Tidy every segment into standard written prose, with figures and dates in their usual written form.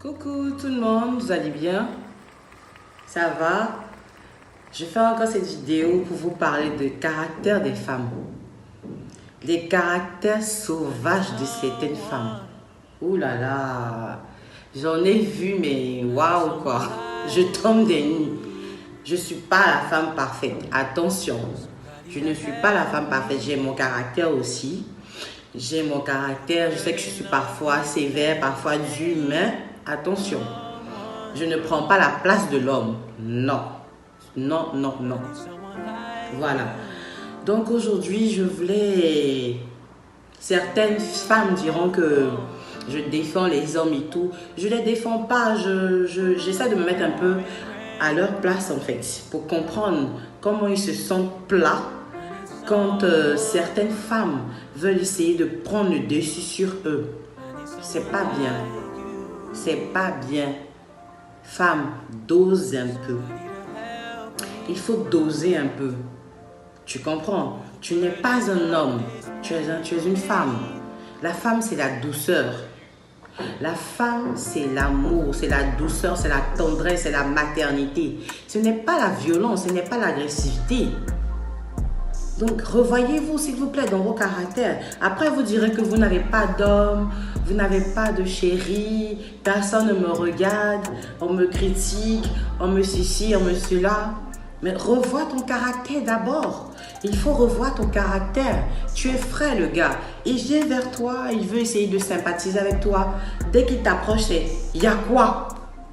Coucou tout le monde, vous allez bien? Ça va? Je fais encore cette vidéo pour vous parler de caractère des femmes. Les caractères sauvages de certaines femmes. Ouh là là, j'en ai vu mais waouh quoi. Je tombe des nues. Je ne suis pas la femme parfaite, attention. Je ne suis pas la femme parfaite, j'ai mon caractère aussi. J'ai mon caractère, je sais que je suis parfois sévère, parfois dure, mais attention, je ne prends pas la place de l'homme. Non, non, non, non. Voilà. Donc aujourd'hui, je voulais... Certaines femmes diront que je défends les hommes et tout. Je ne les défends pas, j'essaie de me mettre un peu à leur place en fait, pour comprendre comment ils se sentent plats quand certaines femmes veulent essayer de prendre le dessus sur eux. C'est pas bien. C'est pas bien. Femme, dose un peu. Il faut doser un peu. Tu comprends? Tu n'es pas un homme. Tu es une femme. La femme, c'est la douceur. La femme, c'est l'amour, c'est la douceur, c'est la tendresse, c'est la maternité. Ce n'est pas la violence, ce n'est pas l'agressivité. Donc, revoyez-vous, s'il vous plaît, dans vos caractères. Après, vous direz que vous n'avez pas d'homme, vous n'avez pas de chéri, personne ne me regarde, on me critique, on me ceci, on me cela. Mais revois ton caractère d'abord. Il faut revoir ton caractère. Tu es frais, le gars. Il vient vers toi, il veut essayer de sympathiser avec toi. Dès qu'il t'approche, c'est « il y a quoi?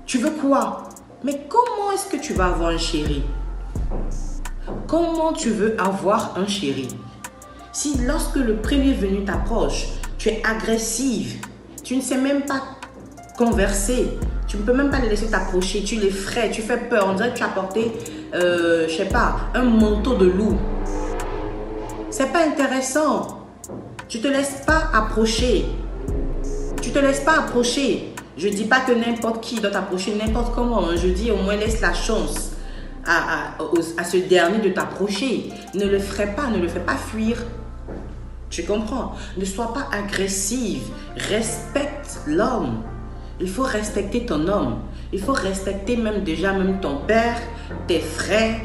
Tu veux quoi ?» Mais comment est-ce que tu vas avoir un chéri? Comment tu veux avoir un chéri? Si lorsque le premier venu t'approche, tu es agressive, tu ne sais même pas converser, tu ne peux même pas les laisser t'approcher, tu les effraies, tu fais peur, on dirait que tu as porté, je sais pas, un manteau de loup. C'est pas intéressant. Tu te laisses pas approcher. Tu te laisses pas approcher. Je dis pas que n'importe qui doit t'approcher, n'importe comment. Je dis au moins laisse la chance à ce dernier de t'approcher. Ne le ferai pas, ne le fais pas fuir. Tu comprends? Ne sois pas agressive. Respecte l'homme. Il faut respecter ton homme. Il faut respecter même ton père, tes frères,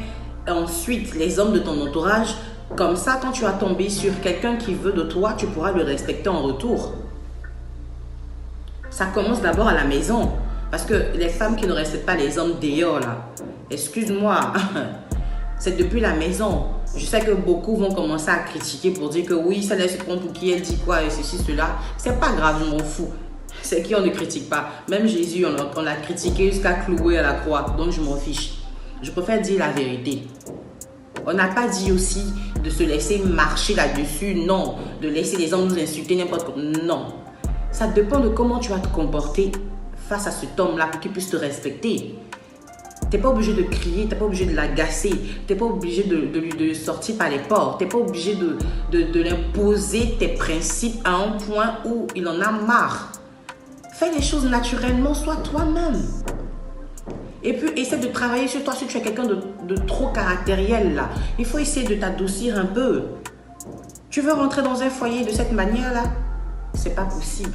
et ensuite les hommes de ton entourage. Comme ça, quand tu vas tomber sur quelqu'un qui veut de toi, tu pourras le respecter en retour. Ça commence d'abord à la maison. Parce que les femmes qui ne respectent pas les hommes dehors, là, excuse-moi, c'est depuis la maison. Je sais que beaucoup vont commencer à critiquer pour dire que oui, ça laisse prendre pour qui elle dit quoi et ceci, cela. C'est pas grave, je m'en fous. C'est qui on ne critique pas. Même Jésus, on l'a critiqué jusqu'à clouer à la croix. Donc je m'en fiche. Je préfère dire la vérité. On n'a pas dit aussi de se laisser marcher là-dessus. Non. De laisser les hommes nous insulter n'importe quoi. Non. Ça dépend de comment tu vas te comporter face à cet homme-là pour qu'il puisse te respecter. Tu n'es pas obligé de crier, tu n'es pas obligé de l'agacer, tu n'es pas obligé de sortir par les portes, tu n'es pas obligé de l'imposer tes principes à un point où il en a marre. Fais les choses naturellement, sois toi-même. Et puis, essaie de travailler sur toi si tu es quelqu'un de trop caractériel là. Il faut essayer de t'adoucir un peu. Tu veux rentrer dans un foyer de cette manière-là? C'est pas possible.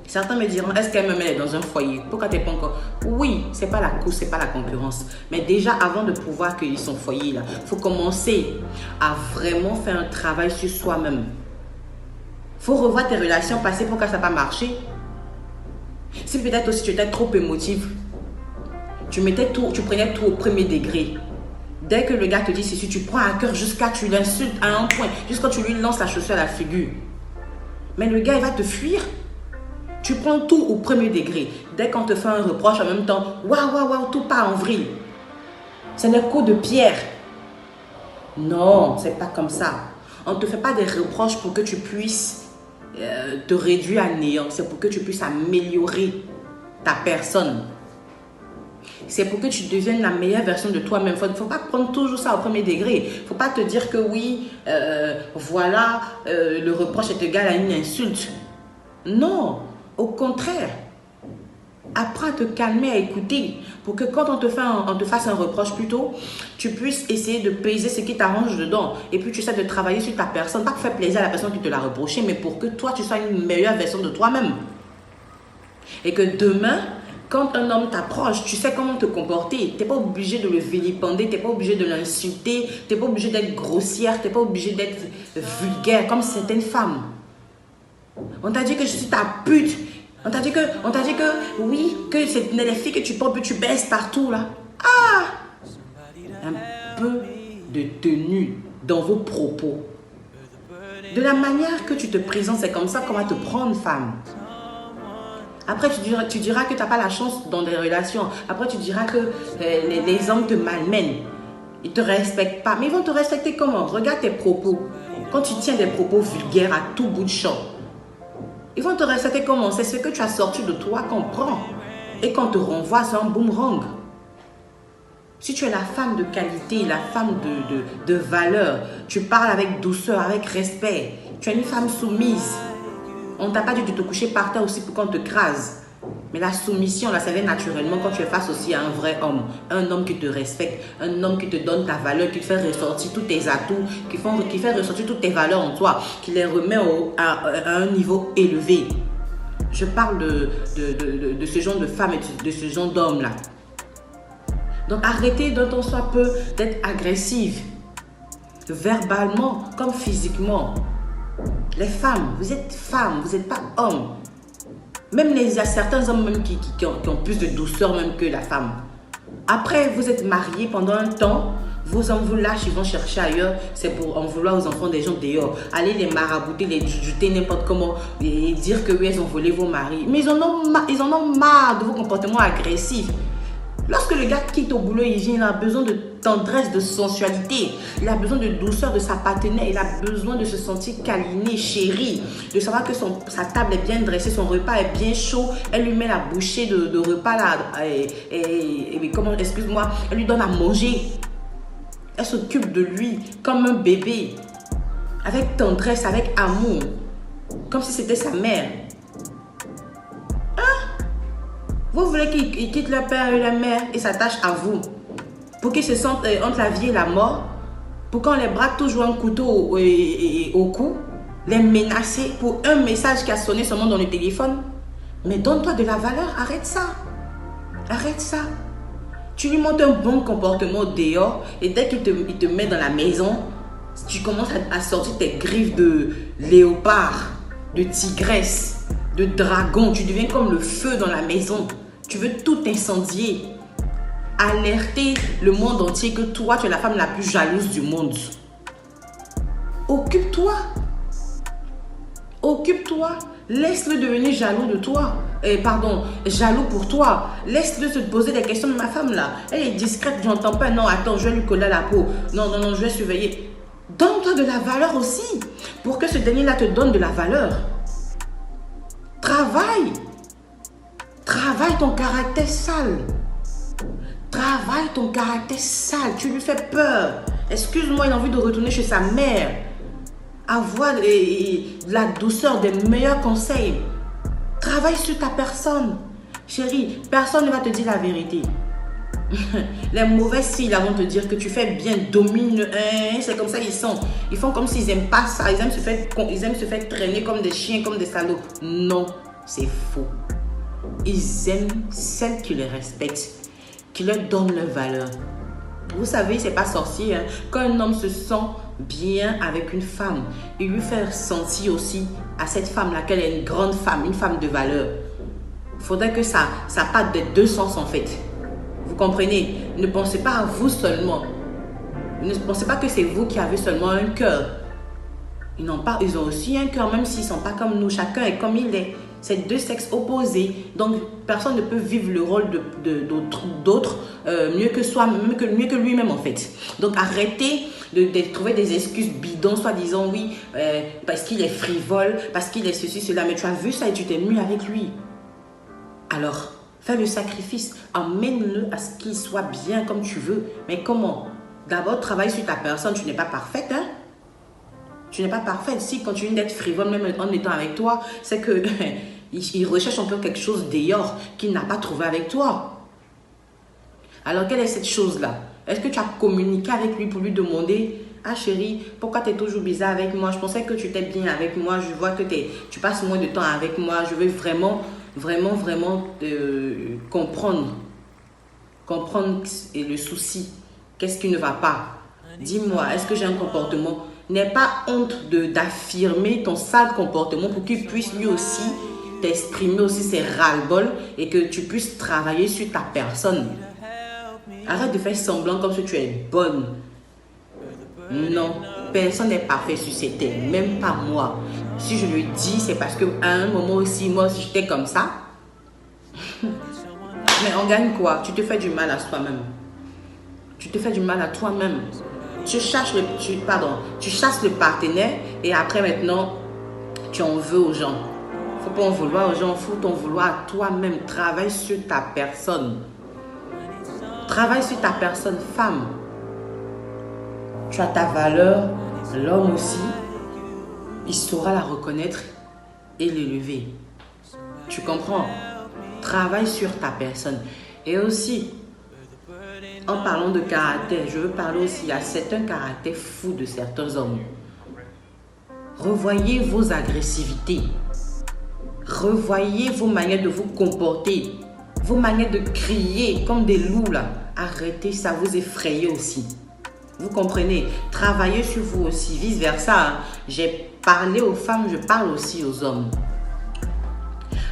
Certains me diront, est-ce qu'elle me met dans un foyer? Pourquoi tu n'es pas encore? Oui, c'est pas la course, c'est pas la concurrence. Mais déjà, avant de pouvoir accueillir son foyer là, il faut commencer à vraiment faire un travail sur soi-même. Il faut revoir tes relations passées pour que ça n'a pas marché. Si peut-être aussi tu étais trop émotive, tu prenais tout au premier degré. Dès que le gars te dit ceci, tu prends à cœur jusqu'à tu l'insultes à un point, jusqu'à tu lui lances la chaussure à la figure. Mais le gars, il va te fuir. Tu prends tout au premier degré. Dès qu'on te fait un reproche en même temps, waouh, tout part en vrille. C'est un coup de pierre. Non, c'est pas comme ça. On ne te fait pas des reproches pour que tu puisses te réduire à néant. C'est pour que tu puisses améliorer ta personne. C'est pour que tu deviennes la meilleure version de toi-même. Il ne faut pas prendre toujours ça au premier degré. Il ne faut pas te dire que oui, voilà, le reproche est égal à une insulte. Non, au contraire. Apprends à te calmer, à écouter. Pour que quand on te fasse un reproche plutôt, tu puisses essayer de peser ce qui t'arrange dedans. Et puis tu essaies de travailler sur ta personne. Pas pour faire plaisir à la personne qui te l'a reproché, mais pour que toi, tu sois une meilleure version de toi-même. Et que demain, quand un homme t'approche, tu sais comment te comporter. Tu n'es pas obligé de le vilipender, tu n'es pas obligé de l'insulter, tu n'es pas obligé d'être grossière, tu n'es pas obligé d'être vulgaire comme certaines femmes. On t'a dit que je suis ta pute. On t'a dit que oui, que c'est les filles que tu portes, tu baisses partout là. Ah! Un peu de tenue dans vos propos. De la manière que tu te présentes, c'est comme ça qu'on va te prendre, femme. Après, tu diras que tu n'as pas la chance dans des relations. Après, tu diras que les hommes te malmènent. Ils ne te respectent pas. Mais ils vont te respecter comment? Regarde tes propos. Quand tu tiens des propos vulgaires à tout bout de champ, ils vont te respecter comment? C'est ce que tu as sorti de toi qu'on prend. Et qu'on te renvoie, c'est un boomerang. Si tu es la femme de qualité, la femme de valeur, tu parles avec douceur, avec respect. Tu es une femme soumise. On ne t'a pas dit de te coucher par terre aussi pour qu'on te crase. Mais la soumission, là, ça vient naturellement quand tu es face aussi à un vrai homme. Un homme qui te respecte, un homme qui te donne ta valeur, qui te fait ressortir tous tes atouts, qui fait ressortir toutes tes valeurs en toi, qui les remet à un niveau élevé. Je parle de ce genre de femme et de ce genre d'homme-là. Donc arrêtez d'un temps soit peu d'être agressive, verbalement comme physiquement. Les femmes, vous êtes femmes, vous n'êtes pas hommes. Même il y a certains hommes même qui ont plus de douceur même que la femme. Après, vous êtes mariés pendant un temps, vos hommes vous lâchent, ils vont chercher ailleurs. C'est pour en vouloir aux enfants des gens dehors. Allez les marabouter, les jeter n'importe comment et dire que oui, elles ont volé vos maris. Mais ils en ont marre de vos comportements agressifs. Lorsque le gars quitte au boulot, il a besoin de tendresse, de sensualité. Il a besoin de douceur de sa partenaire. Il a besoin de se sentir câliné, chéri. De savoir que sa table est bien dressée, son repas est bien chaud. Elle lui met la bouchée de repas là. Excuse-moi, elle lui donne à manger. Elle s'occupe de lui comme un bébé. Avec tendresse, avec amour. Comme si c'était sa mère. Vous voulez qu'ils quittent le père et la mère et s'attachent à vous pour qu'ils se sentent entre la vie et la mort, pour qu'on les braque toujours un couteau au cou, les menacer pour un message qui a sonné seulement dans le téléphone. Mais donne-toi de la valeur, arrête ça. Arrête ça. Tu lui montres un bon comportement dehors et dès qu'il te met dans la maison, tu commences à sortir tes griffes de léopard, de tigresse, de dragon. Tu deviens comme le feu dans la maison. Tu veux tout incendier. Alerter le monde entier que toi, tu es la femme la plus jalouse du monde. Occupe-toi. Occupe-toi. Laisse-le devenir jaloux de toi. Jaloux pour toi. Laisse-le se poser des questions. Ma femme là, elle est discrète, j'entends pas. Non, attends, je vais lui coller à la peau. Non, je vais surveiller. Donne-toi de la valeur aussi. Pour que ce dernier-là te donne de la valeur. Travaille. Travaille ton caractère sale. Travaille ton caractère sale. Tu lui fais peur. Excuse-moi, il a envie de retourner chez sa mère. Avoir la douceur, des meilleurs conseils. Travaille sur ta personne. Chérie, personne ne va te dire la vérité. Les mauvaises filles vont te dire que tu fais bien, domine. C'est comme ça ils sont. Ils font comme s'ils n'aiment pas ça. Ils aiment se faire traîner comme des chiens, comme des salauds. Non, c'est faux. Ils aiment celles qui les respectent, qui leur donnent leur valeur. Vous savez, c'est pas sorcier. Quand un homme se sent bien avec une femme, il lui fait sentir aussi à cette femme-là qu'elle est une grande femme, une femme de valeur. Il faudrait que ça parte des deux sens en fait. Vous comprenez? Ne pensez pas à vous seulement. Ne pensez pas que c'est vous qui avez seulement un cœur. Ils ont aussi un cœur, même s'ils ne sont pas comme nous. Chacun est comme il est. C'est deux sexes opposés. Donc, personne ne peut vivre le rôle d'autre mieux que soi, mieux que lui-même en fait. Donc, arrêtez de trouver des excuses bidons, soi-disant oui, parce qu'il est frivole, parce qu'il est ceci, cela. Mais tu as vu ça et tu t'es mis avec lui. Alors, fais le sacrifice. Emmène-le à ce qu'il soit bien comme tu veux. Mais comment? D'abord, travaille sur ta personne. Tu n'es pas parfaite, hein? Tu n'es pas parfaite. S'il continue d'être frivole, même en étant avec toi, c'est que il recherche un peu quelque chose d'ailleurs qu'il n'a pas trouvé avec toi. Alors, quelle est cette chose-là? Est-ce que tu as communiqué avec lui pour lui demander « Ah chérie, pourquoi tu es toujours bizarre avec moi? Je pensais que tu étais bien avec moi. Je vois que tu passes moins de temps avec moi. Je veux vraiment vraiment, vraiment comprendre le souci. Qu'est-ce qui ne va pas? Dis-moi, est-ce que j'ai un comportement? N'aie pas honte d'affirmer ton sale comportement pour qu'il puisse lui aussi t'exprimer aussi ses ras-le-bol et que tu puisses travailler sur ta personne. Arrête de faire semblant comme si tu es bonne. Non, personne n'est parfait sur cette terre, même pas moi. Si je le dis, c'est parce qu'à un moment aussi, moi aussi j'étais comme ça. Mais on gagne quoi? Tu te fais du mal à toi-même. Tu te fais du mal à toi-même. Tu chasses le partenaire et après maintenant, tu en veux aux gens. Faut pas en vouloir aux gens, faut t'en vouloir à toi-même. Travaille sur ta personne. Travaille sur ta personne, femme. Tu as ta valeur, l'homme aussi. Il saura la reconnaître et l'élever. Tu comprends? Travaille sur ta personne. Et aussi, en parlant de caractère, je veux parler aussi, il y a certains caractères fous de certains hommes. Revoyez vos agressivités. Revoyez vos manières de vous comporter. Vos manières de crier comme des loups là. Arrêtez, ça vous effraie aussi. Vous comprenez? Travaillez sur vous aussi, vice versa. Hein. J'ai parlé aux femmes, je parle aussi aux hommes.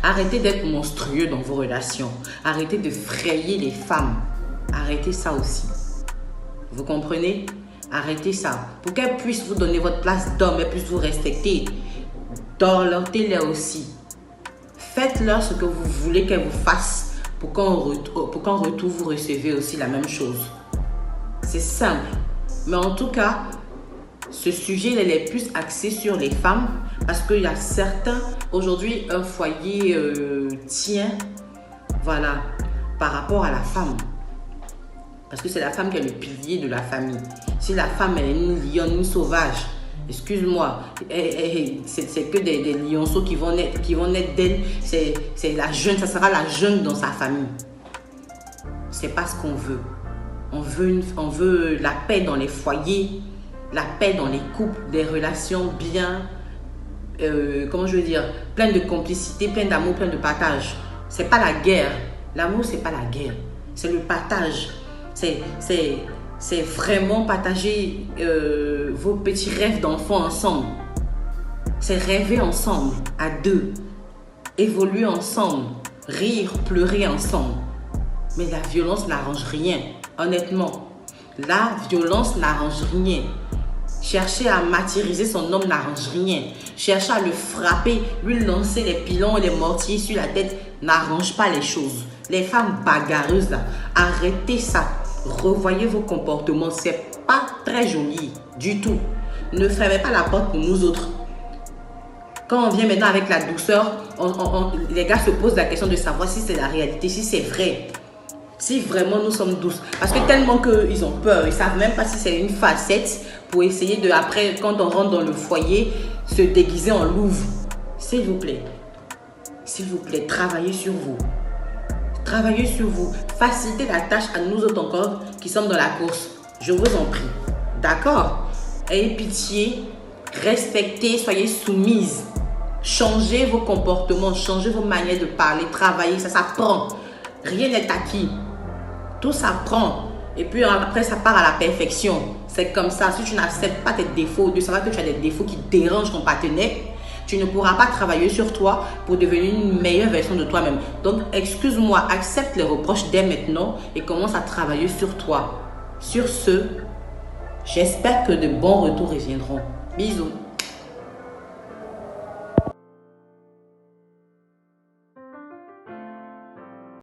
Arrêtez d'être monstrueux dans vos relations. Arrêtez de frayer les femmes. Arrêtez ça aussi. Vous comprenez? Arrêtez ça. Pour qu'elles puissent vous donner votre place d'homme, elles puissent vous respecter. Dorlotez-les aussi. Faites-leur ce que vous voulez qu'elles vous fassent pour qu'en retour, vous recevez aussi la même chose. C'est simple. Mais en tout cas, ce sujet il est plus axé sur les femmes parce qu'il y a certains, aujourd'hui, un foyer tient, voilà, par rapport à la femme. Parce que c'est la femme qui est le pilier de la famille. Si la femme est une lionne, une sauvage, excuse-moi, c'est que des lionceaux qui vont naître d'elle. C'est la jeune, ça sera la jeune dans sa famille. C'est pas ce qu'on veut. On veut la paix dans les foyers, la paix dans les couples, des relations bien, comment je veux dire, plein de complicité, plein d'amour, plein de partage. C'est pas la guerre. L'amour, c'est pas la guerre. C'est le partage. C'est vraiment partager vos petits rêves d'enfants ensemble. C'est rêver ensemble, à deux. Évoluer ensemble. Rire, pleurer ensemble. Mais la violence n'arrange rien. Honnêtement, la violence n'arrange rien. Chercher à martyriser son homme n'arrange rien. Chercher à le frapper, lui lancer les pilons et les mortiers sur la tête n'arrange pas les choses. Les femmes bagarreuses là, arrêtez ça. Revoyez vos comportements, c'est pas très joli du tout. Ne fermez pas la porte pour nous autres. Quand on vient maintenant avec la douceur, les gars se posent la question de savoir si c'est la réalité, si c'est vrai. Si vraiment nous sommes douces. Parce que tellement qu'ils ont peur, ils ne savent même pas si c'est une facette pour essayer de, après, quand on rentre dans le foyer, se déguiser en louve. S'il vous plaît, travaillez sur vous. Travaillez sur vous. Facilitez la tâche à nous autres encore qui sommes dans la course. Je vous en prie. D'accord? Ayez pitié, respectez, soyez soumises. Changez vos comportements, changez vos manières de parler, travaillez, ça s'apprend. Rien n'est acquis. Tout s'apprend. Et puis après, ça part à la perfection. C'est comme ça. Si tu n'acceptes pas tes défauts, de savoir que tu as des défauts qui dérangent ton partenaire, tu ne pourras pas travailler sur toi pour devenir une meilleure version de toi-même. Donc, excuse-moi, accepte les reproches dès maintenant et commence à travailler sur toi. Sur ce, j'espère que de bons retours reviendront. Bisous.